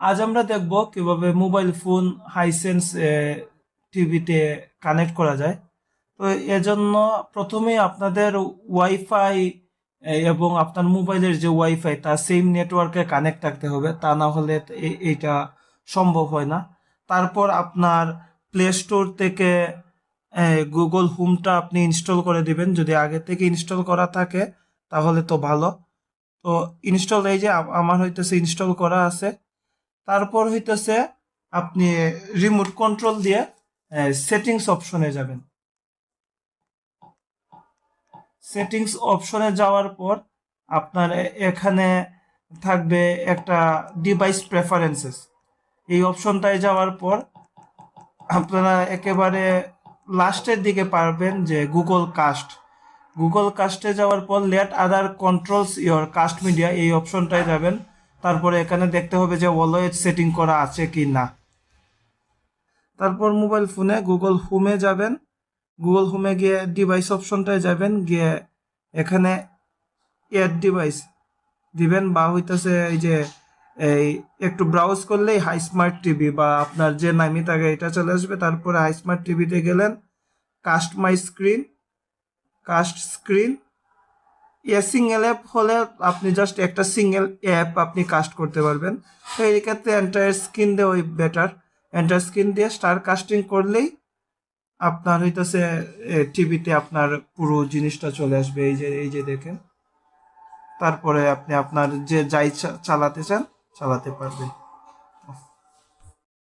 আজ আমরা দেখব কিভাবে মোবাইল ফোন হাইসেন্স টিভিতে কানেক্ট করা যায়। তো এজন্য প্রথমেই আপনাদের ওয়াইফাই এবং আপনার মোবাইলের যে ওয়াইফাই তা সেম নেটওয়ার্কে কানেক্ট থাকতে হবে, তা না হলে এইটা সম্ভব হয় না। তারপর আপনার প্লে স্টোর থেকে গুগল হোমটা আপনি ইনস্টল করে দিবেন, যদি আগে থেকে ইনস্টল করা থাকে তাহলে তো ভালো। তো ইনস্টল, এই যে আমার হইতেছে ইনস্টল করা আছে। তারপর হইতেছে আপনি রিমোট কন্ট্রোল দিয়ে সেটিংস অপশনে যাবেন। সেটিংস অপশনে যাওয়ার পর আপনার এখানে থাকবে একটা ডিভাইস প্রেফারেন্সেস। এই অপশনটায় যাওয়ার পর আপনারা একেবারে লাস্টের দিকে পারবেন যে গুগল কাস্টে যাওয়ার পর let other controls your cast media, এই অপশনটায় যাবেন। তারপরে এখানে দেখতে হবে যে অলওয়েজ সেটিং করা আছে কি না। তারপর মোবাইল ফোনে গুগল হোমে যাবেন। গুগল হোমে গিয়ে ডিভাইস অপশনটায় যাবেন, গিয়ে এখানে এড ডিভাইস দিবেন, বা হইতেছে এই যে এই একটু ব্রাউজ করলেই হাই স্মার্ট টিভি বা আপনার যে নামই থাকে এটা চলে আসবে। তারপরে হাই স্মার্ট টিভিতে গেলেন, cast my screen, cast screen. Single app হলে আপনি জাস্ট একটা সিঙ্গেল অ্যাপ আপনি কাস্ট করতে পারবেন। তো এই ক্ষেত্রে এন্টায়ার স্ক্রিন দিয়ে ওই বেটার। এন্টায়ার স্ক্রিন দিয়ে স্টার কাস্টিং করলেই আপনার হইতেছে টিভিতে আপনার পুরো জিনিসটা চলে আসবে, এই যে দেখেন। তারপরে আপনি আপনার যে যাই চালাতে চান চালাতে পারবেন।